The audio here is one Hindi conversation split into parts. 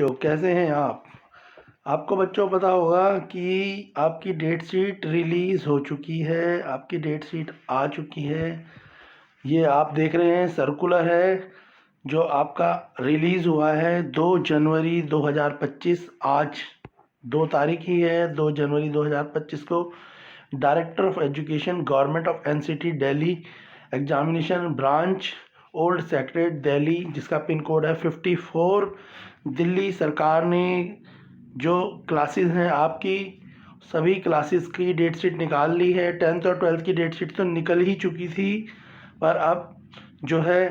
बच्चों कैसे हैं आप। आपको बच्चों पता होगा कि आपकी डेट शीट रिलीज़ हो चुकी है, आपकी डेट शीट आ चुकी है। ये आप देख रहे हैं सर्कुलर है जो आपका रिलीज़ हुआ है 2 जनवरी 2025। आज 2 तारीख ही है, 2 जनवरी 2025 को। Director of education government of NCT Delhi, examination branch old secretariat Delhi, जिसका पिन कोड है 54। दिल्ली सरकार ने जो क्लासेस हैं आपकी सभी क्लासेस की डेट शीट निकाल ली है। 10th और 12th की डेट शीट तो निकल ही चुकी थी, पर अब जो है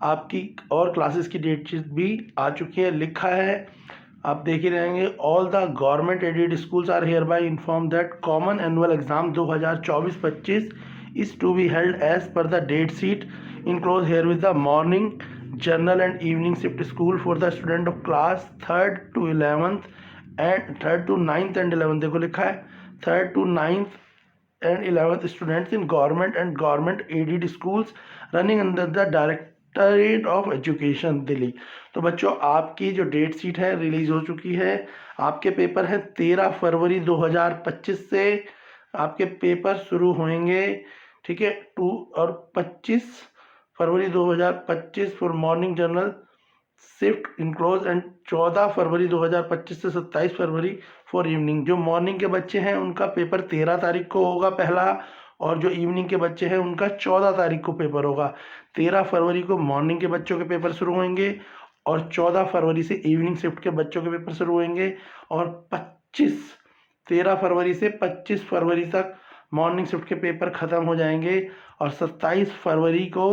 आपकी और क्लासेस की डेट शीट भी आ चुकी है। लिखा है, आप देख ही रहेंगे, all the government aided schools are hereby inform that common annual exam 2024-25 is to be held as per the date sheet enclose herewith the morning general and evening shift school for the student of class 3rd to 11th and 3rd to 9th and 11th। देखो लिखा है 3rd to 9th and 11th students in government and government aided schools running under the directorate of education Delhi. तो बच्चों आपकी जो डेट शीट है रिलीज हो चुकी है। आपके पेपर हैं 13 फरवरी 2025 से आपके पेपर शुरू होंगे, ठीक है। 2 और 25 फरवरी 2025 for morning general shift enclose and 14 फरवरी 2025 से 27 फरवरी फॉर इवनिंग। जो मॉर्निंग के बच्चे हैं उनका पेपर 13 तारीख को होगा पहला, और जो इवनिंग के बच्चे हैं उनका 14 तारीख को पेपर होगा। 13 फरवरी को मॉर्निंग के बच्चों के पेपर शुरू होंगे और 14 फरवरी से इवनिंग शिफ्ट के बच्चों के पेपर शुरू होंगे, और 13 फरवरी से 25 फरवरी तक मॉर्निंग शिफ्ट के पेपर ख़त्म हो जाएंगे, और 27 फरवरी को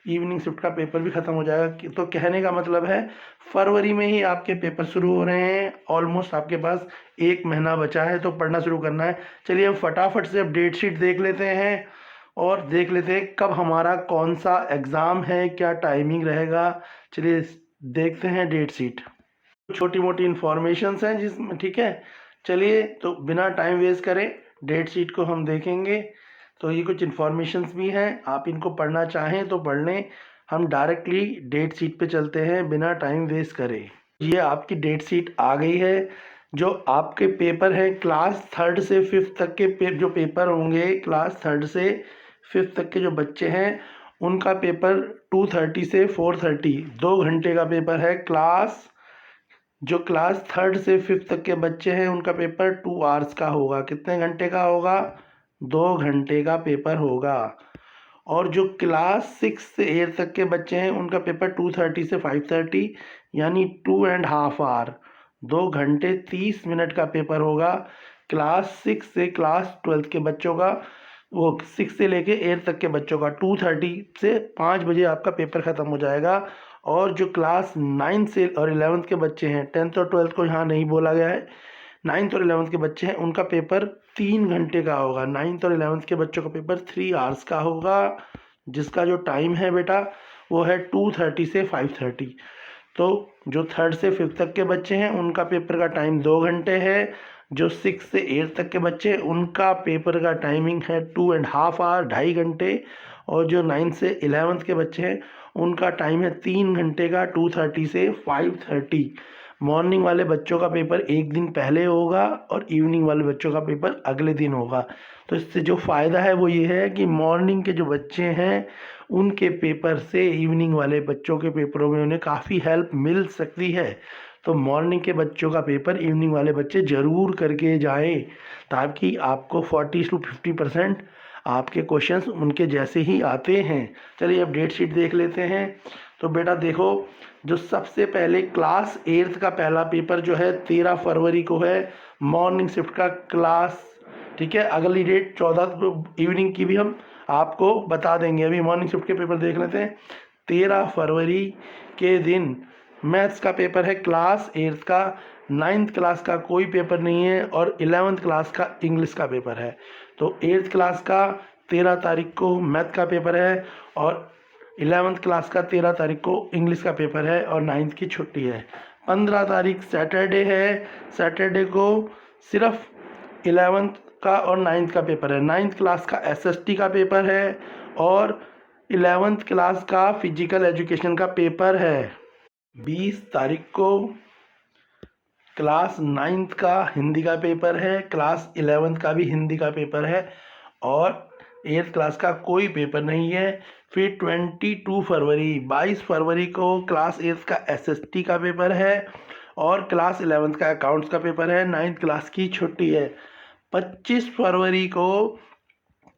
इवनिंग शिफ्ट का पेपर भी ख़त्म हो जाएगा। तो कहने का मतलब है फरवरी में ही आपके पेपर शुरू हो रहे हैं। ऑलमोस्ट आपके पास 1 महीना बचा है, तो पढ़ना शुरू करना है। चलिए हम फटाफट से अब डेट शीट देख लेते हैं और देख लेते हैं कब हमारा कौन सा एग्ज़ाम है, क्या टाइमिंग रहेगा। चलिए देखते हैं डेट शीट। छोटी मोटी इन्फॉर्मेशंस हैं जिसमें, ठीक है। चलिए तो बिना टाइम वेस्ट करें डेट शीट को हम देखेंगे। तो ये कुछ इन्फॉर्मेशंस भी हैं, आप इनको पढ़ना चाहें तो पढ़ लें। हम डायरेक्टली डेट शीट पे चलते हैं बिना टाइम वेस्ट करे। ये आपकी डेट शीट आ गई है। जो आपके पेपर हैं क्लास 3rd से 5th तक के जो पेपर होंगे, क्लास 3rd से 5th तक के जो बच्चे हैं उनका पेपर 2:30 से 4:30 2 घंटे का पेपर है। जो क्लास 3rd से 5th तक के बच्चे हैं उनका पेपर 2 आवर्स का होगा। कितने घंटे का होगा? 2 घंटे का पेपर होगा। और जो क्लास 6 से 8 तक के बच्चे हैं उनका पेपर 2:30 से 5:30 यानी 2.5 आवर, 2 घंटे 30 मिनट का पेपर होगा। क्लास 6 से क्लास 12 के बच्चों का, वो 6 से लेके 8 तक के बच्चों का 2:30 से 5 बजे आपका पेपर ख़त्म हो जाएगा। और जो क्लास 9 से और 11th के बच्चे हैं, 10th और 12th को यहाँ नहीं बोला गया है, 9th और 11th के बच्चे हैं उनका पेपर 3 घंटे का होगा। 9th और 11th के बच्चों का पेपर 3 आवर्स का होगा, जिसका जो टाइम है बेटा वो है 2:30 से 5:30। तो जो 3rd से 5th तक के बच्चे हैं उनका पेपर का टाइम 2 घंटे है। जो 6 से 8 तक के बच्चे हैं उनका पेपर का टाइमिंग है 2.5 आवर, 2.5 घंटे। और जो 9 से 11th के बच्चे हैं उनका टाइम है 3 घंटे का, 2:30 से 5:30। मॉर्निंग वाले बच्चों का पेपर एक दिन पहले होगा और इवनिंग वाले बच्चों का पेपर अगले दिन होगा। तो इससे जो फ़ायदा है वो ये है कि मॉर्निंग के जो बच्चे हैं उनके पेपर से इवनिंग वाले बच्चों के पेपरों में उन्हें काफ़ी हेल्प मिल सकती है। तो मॉर्निंग के बच्चों का पेपर इवनिंग वाले बच्चे ज़रूर करके जाएं, ताकि आपको 40 to 50% आपके क्वेश्चंस उनके जैसे ही आते हैं। चलिए अब डेट शीट देख लेते हैं। तो बेटा देखो, जो सबसे पहले क्लास 8th का पहला पेपर जो है 13 फरवरी को है, मॉर्निंग शिफ्ट का क्लास, ठीक है। अगली डेट 14 इवनिंग की भी हम आपको बता देंगे। अभी मॉर्निंग शिफ्ट के पेपर देख लेते हैं। 13 फरवरी के दिन मैथ्स का पेपर है क्लास 8th का, 9th क्लास का कोई पेपर नहीं है, और 11th क्लास का इंग्लिश का पेपर है। तो 8th क्लास का 13 तारीख को मैथ का पेपर है, और 11th क्लास का 13 तारीख को इंग्लिश का पेपर है, और 9th की छुट्टी है। 15 तारीख सैटरडे है। सैटरडे को सिर्फ 11th का और 9th का पेपर है। 9th क्लास का एसएसटी का पेपर है, और 11th क्लास का फिजिकल एजुकेशन का पेपर है। 20 तारीख को क्लास 9th का हिंदी का पेपर है, क्लास 11th का भी हिंदी का पेपर है और 8th क्लास का कोई पेपर नहीं है। फिर 22 फरवरी को क्लास 8th का SST का पेपर है और क्लास 11th का अकाउंट्स का पेपर है। 9th क्लास की छुट्टी है। 25 फरवरी को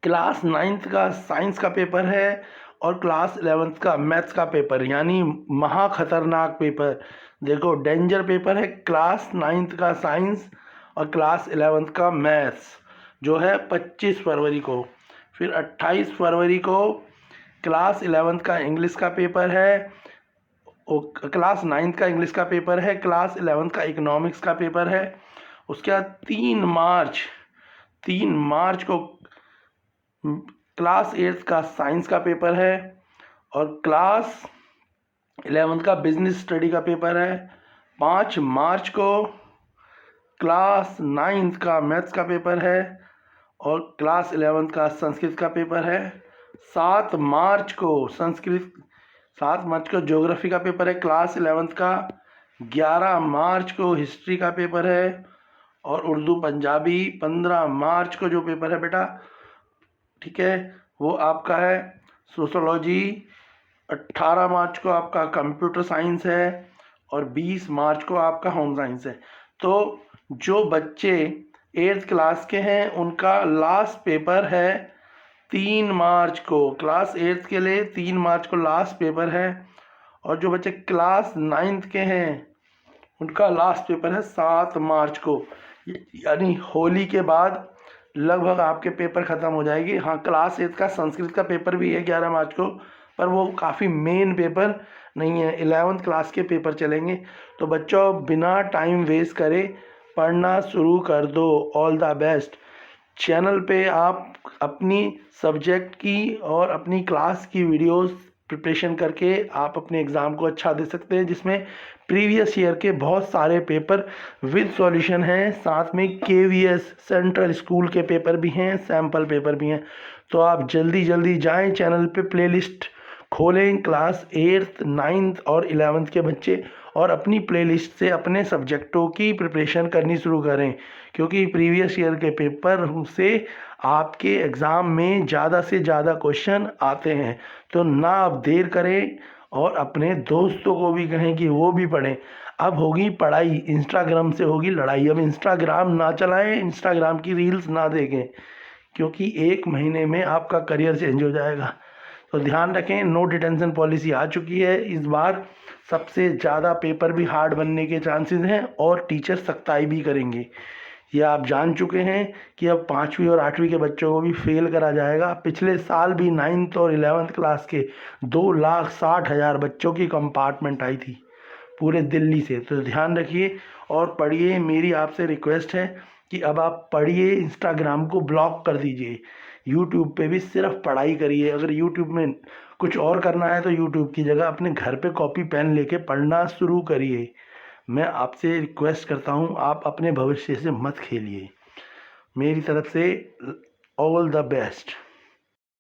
क्लास 9th का साइंस का पेपर है और क्लास 11th का मैथ्स का पेपर, यानी महा खतरनाक पेपर। देखो डेंजर पेपर है क्लास 9th का साइंस और क्लास 11th का मैथ्स, जो है 25 फरवरी को। फिर 28 फरवरी को क्लास 11th का इंग्लिश का पेपर है, क्लास 9th का इंग्लिश का पेपर है, क्लास 11th का इकोनॉमिक्स का पेपर है। उसके बाद 3 मार्च को क्लास 8th का साइंस का पेपर है और क्लास 11th का बिजनेस स्टडी का पेपर है। 5 मार्च को क्लास 9th का मैथ्स का पेपर है और क्लास 11th का संस्कृत का पेपर है। 7 मार्च को ज्योग्राफी का पेपर है क्लास 11th का। 11 मार्च को हिस्ट्री का पेपर है और उर्दू पंजाबी। 15 मार्च को जो पेपर है बेटा, ठीक है, वो आपका है सोशोलॉजी। 18 मार्च को आपका कंप्यूटर साइंस है और 20 मार्च को आपका होम साइंस है। तो जो बच्चे 8th क्लास के हैं उनका लास्ट पेपर है 3 मार्च को। क्लास 8th के लिए 3 मार्च को लास्ट पेपर है और जो बच्चे क्लास 9th के हैं उनका लास्ट पेपर है 7 मार्च को। यानी होली के बाद लगभग आपके पेपर ख़त्म हो जाएगी। हाँ, क्लास 8th का संस्कृत का पेपर भी है 11 मार्च को, पर वो काफ़ी मेन पेपर नहीं है। 11th क्लास के पेपर चलेंगे। तो बच्चों, बिना टाइम वेस्ट करे पढ़ना शुरू कर दो। All the best. चैनल पे आप अपनी सब्जेक्ट की और अपनी क्लास की वीडियोस प्रिपरेशन करके आप अपने एग्ज़ाम को अच्छा दे सकते हैं, जिसमें प्रीवियस ईयर के बहुत सारे पेपर विद सॉल्यूशन हैं। साथ में KVS सेंट्रल स्कूल के पेपर भी हैं, सैम्पल पेपर भी हैं। तो आप जल्दी जल्दी जाएं चैनल पे, प्लेलिस्ट खोलें क्लास 8th 9th और 11th के बच्चे, और अपनी प्लेलिस्ट से अपने सब्जेक्टों की प्रिपरेशन करनी शुरू करें, क्योंकि प्रीवियस ईयर के पेपर से आपके एग्ज़ाम में ज़्यादा से ज़्यादा क्वेश्चन आते हैं। तो ना आप देर करें और अपने दोस्तों को भी कहें कि वो भी पढ़ें। अब होगी पढ़ाई, इंस्टाग्राम से होगी लड़ाई। अब इंस्टाग्राम ना चलाएं, इंस्टाग्राम की रील्स ना देखें, क्योंकि 1 महीने में आपका करियर चेंज हो जाएगा। तो ध्यान रखें, नो डिटेंशन पॉलिसी आ चुकी है। इस बार सबसे ज़्यादा पेपर भी हार्ड बनने के चांसेस हैं और टीचर सख्ताई भी करेंगे। ये आप जान चुके हैं कि अब 5वीं और 8वीं के बच्चों को भी फेल करा जाएगा। पिछले साल भी 9th और 11th क्लास के 2,60,000 बच्चों की कंपार्टमेंट आई थी पूरे दिल्ली से। तो ध्यान रखिए और पढ़िए। मेरी आपसे रिक्वेस्ट है कि अब आप पढ़िए, इंस्टाग्राम को ब्लॉक कर दीजिए, यूट्यूब पे भी सिर्फ पढ़ाई करिए। अगर यूट्यूब में कुछ और करना है तो यूट्यूब की जगह अपने घर पे कॉपी पेन लेके पढ़ना शुरू करिए। मैं आपसे रिक्वेस्ट करता हूँ, आप अपने भविष्य से मत खेलिए। मेरी तरफ से ऑल द बेस्ट।